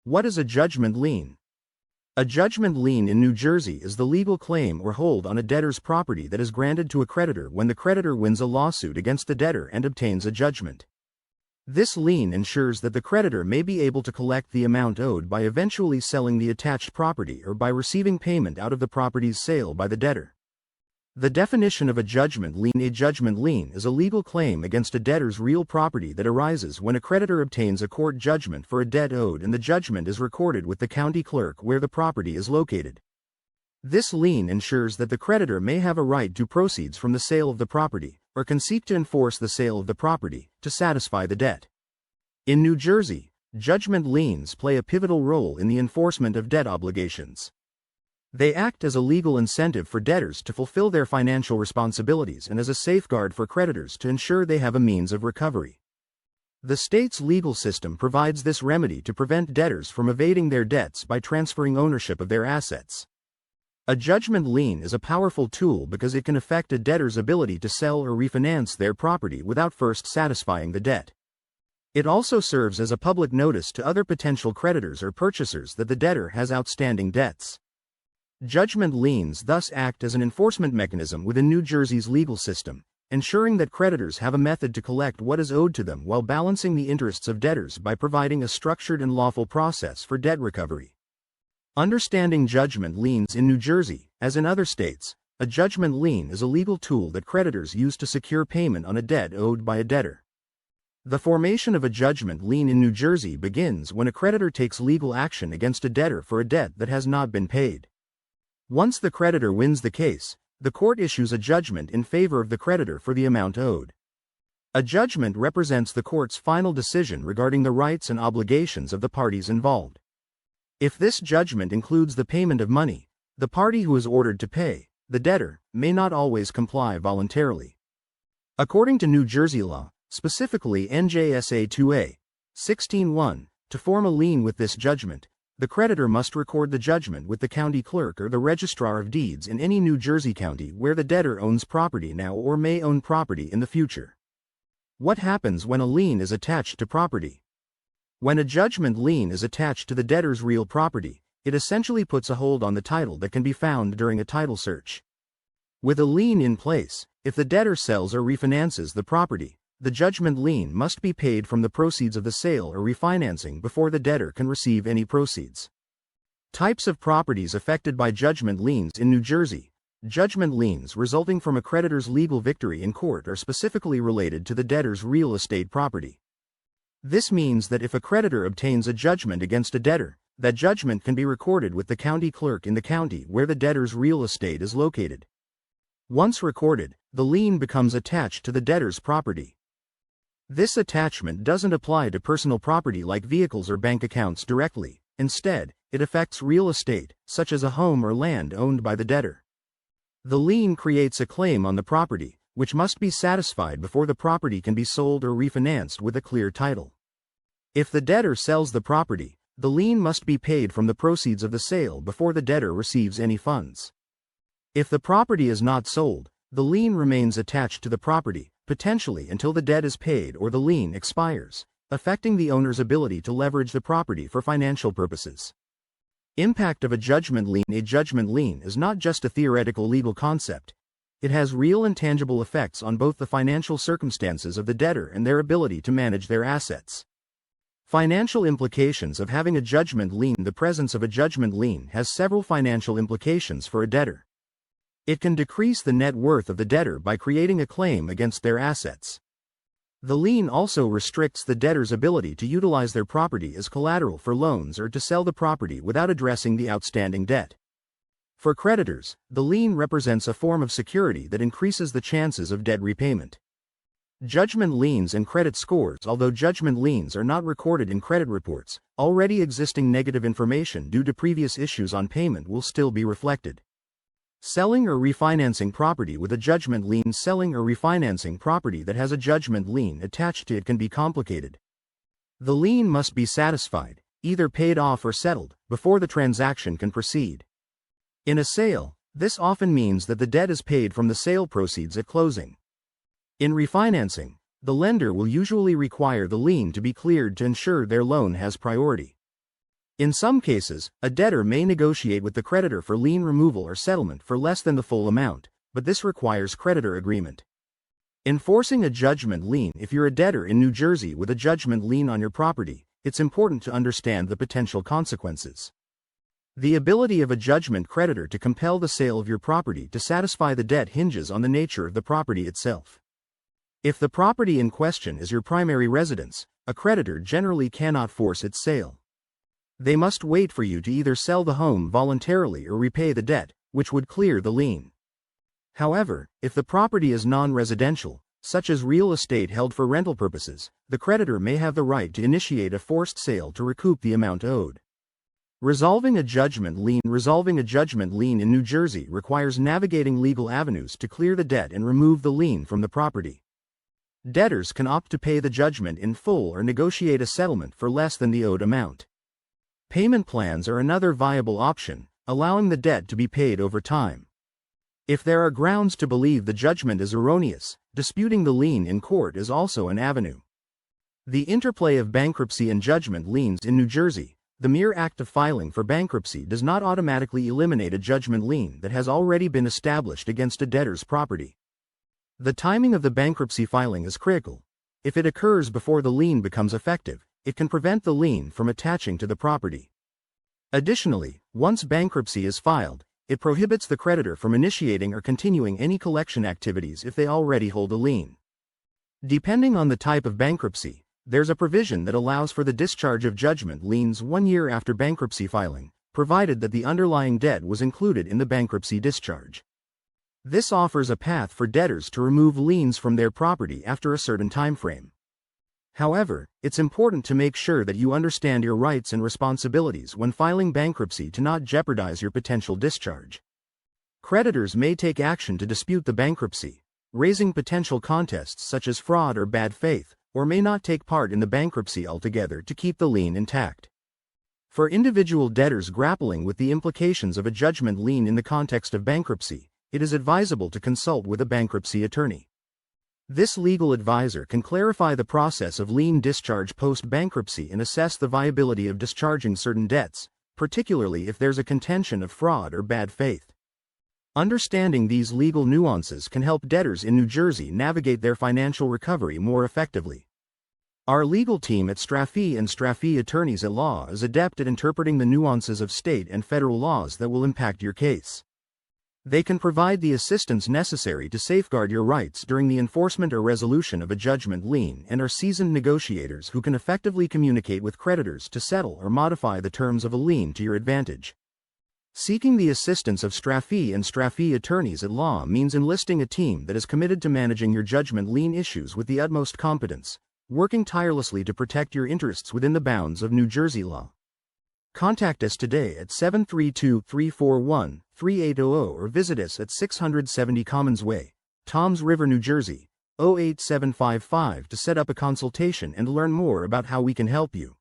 What is a judgment lien? A judgment lien in New Jersey is the legal claim or hold on a debtor's property that is granted to a creditor when the creditor wins a lawsuit against the debtor and obtains a judgment. This lien ensures that the creditor may be able to collect the amount owed by eventually selling the attached property or by receiving payment out of the property's sale by the debtor. The definition of a judgment lien: a judgment lien is a legal claim against a debtor's real property that arises when a creditor obtains a court judgment for a debt owed and the judgment is recorded with the county clerk where the property is located. This lien ensures that the creditor may have a right to proceeds from the sale of the property, or can seek to enforce the sale of the property, to satisfy the debt. In New Jersey, judgment liens play a pivotal role in the enforcement of debt obligations. They act as a legal incentive for debtors to fulfill their financial responsibilities and as a safeguard for creditors to ensure they have a means of recovery. The state's legal system provides this remedy to prevent debtors from evading their debts by transferring ownership of their assets. A judgment lien is a powerful tool because it can affect a debtor's ability to sell or refinance their property without first satisfying the debt. It also serves as a public notice to other potential creditors or purchasers that the debtor has outstanding debts. Judgment liens thus act as an enforcement mechanism within New Jersey's legal system, ensuring that creditors have a method to collect what is owed to them while balancing the interests of debtors by providing a structured and lawful process for debt recovery. Understanding judgment liens in New Jersey, as in other states, a judgment lien is a legal tool that creditors use to secure payment on a debt owed by a debtor. The formation of a judgment lien in New Jersey begins when a creditor takes legal action against a debtor for a debt that has not been paid. Once the creditor wins the case, the court issues a judgment in favor of the creditor for the amount owed. A judgment represents the court's final decision regarding the rights and obligations of the parties involved. If this judgment includes the payment of money, the party who is ordered to pay, the debtor, may not always comply voluntarily. According to New Jersey law, specifically N.J.S.A. 2A, 16-1, to form a lien with this judgment, the creditor must record the judgment with the county clerk or the registrar of deeds in any New Jersey county where the debtor owns property now or may own property in the future. What happens when a lien is attached to property? When a judgment lien is attached to the debtor's real property, it essentially puts a hold on the title that can be found during a title search. With a lien in place, if the debtor sells or refinances the property, the judgment lien must be paid from the proceeds of the sale or refinancing before the debtor can receive any proceeds. Types of properties affected by judgment liens in New Jersey. Judgment liens resulting from a creditor's legal victory in court are specifically related to the debtor's real estate property. This means that if a creditor obtains a judgment against a debtor, that judgment can be recorded with the county clerk in the county where the debtor's real estate is located. Once recorded, the lien becomes attached to the debtor's property. This attachment doesn't apply to personal property like vehicles or bank accounts directly. Instead, it affects real estate, such as a home or land owned by the debtor. The lien creates a claim on the property, which must be satisfied before the property can be sold or refinanced with a clear title. If the debtor sells the property, the lien must be paid from the proceeds of the sale before the debtor receives any funds. If the property is not sold, the lien remains attached to the property, potentially until the debt is paid or the lien expires, affecting the owner's ability to leverage the property for financial purposes. Impact of a judgment lien. A judgment lien is not just a theoretical legal concept. It has real and tangible effects on both the financial circumstances of the debtor and their ability to manage their assets. Financial implications of having a judgment lien. The presence of a judgment lien has several financial implications for a debtor. It can decrease the net worth of the debtor by creating a claim against their assets. The lien also restricts the debtor's ability to utilize their property as collateral for loans or to sell the property without addressing the outstanding debt. For creditors, the lien represents a form of security that increases the chances of debt repayment. Judgment liens and credit scores. Although judgment liens are not recorded in credit reports, already existing negative information due to previous issues on payment will still be reflected. Selling or refinancing property with a judgment lien. Selling or refinancing property that has a judgment lien attached to it can be complicated. The lien must be satisfied, either paid off or settled, before the transaction can proceed. In a sale, this often means that the debt is paid from the sale proceeds at closing. In refinancing, the lender will usually require the lien to be cleared to ensure their loan has priority. In some cases, a debtor may negotiate with the creditor for lien removal or settlement for less than the full amount, but this requires creditor agreement. Enforcing a judgment lien. If you're a debtor in New Jersey with a judgment lien on your property, it's important to understand the potential consequences. The ability of a judgment creditor to compel the sale of your property to satisfy the debt hinges on the nature of the property itself. If the property in question is your primary residence, a creditor generally cannot force its sale. They must wait for you to either sell the home voluntarily or repay the debt, which would clear the lien. However, if the property is non-residential, such as real estate held for rental purposes, the creditor may have the right to initiate a forced sale to recoup the amount owed. Resolving a judgment lien. Resolving a judgment lien in New Jersey requires navigating legal avenues to clear the debt and remove the lien from the property. Debtors can opt to pay the judgment in full or negotiate a settlement for less than the owed amount. Payment plans are another viable option, allowing the debt to be paid over time. If there are grounds to believe the judgment is erroneous, disputing the lien in court is also an avenue. The interplay of bankruptcy and judgment liens in New Jersey. The mere act of filing for bankruptcy does not automatically eliminate a judgment lien that has already been established against a debtor's property. The timing of the bankruptcy filing is critical. If it occurs before the lien becomes effective, it can prevent the lien from attaching to the property. Additionally, once bankruptcy is filed, it prohibits the creditor from initiating or continuing any collection activities if they already hold a lien. Depending on the type of bankruptcy, there's a provision that allows for the discharge of judgment liens 1 year after bankruptcy filing, provided that the underlying debt was included in the bankruptcy discharge. This offers a path for debtors to remove liens from their property after a certain time frame. However, it's important to make sure that you understand your rights and responsibilities when filing bankruptcy to not jeopardize your potential discharge. Creditors may take action to dispute the bankruptcy, raising potential contests such as fraud or bad faith, or may not take part in the bankruptcy altogether to keep the lien intact. For individual debtors grappling with the implications of a judgment lien in the context of bankruptcy, it is advisable to consult with a bankruptcy attorney. This legal advisor can clarify the process of lien discharge post-bankruptcy and assess the viability of discharging certain debts, particularly if there's a contention of fraud or bad faith. Understanding these legal nuances can help debtors in New Jersey navigate their financial recovery more effectively. Our legal team at Straffi Straffi Attorneys at Law is adept at interpreting the nuances of state and federal laws that will impact your case. They can provide the assistance necessary to safeguard your rights during the enforcement or resolution of a judgment lien and are seasoned negotiators who can effectively communicate with creditors to settle or modify the terms of a lien to your advantage. Seeking the assistance of Straffi Straffi Attorneys at Law means enlisting a team that is committed to managing your judgment lien issues with the utmost competence, working tirelessly to protect your interests within the bounds of New Jersey law. Contact us today at 732-341-3800 or visit us at 670 Commons Way, Toms River, New Jersey, 08755 to set up a consultation and learn more about how we can help you.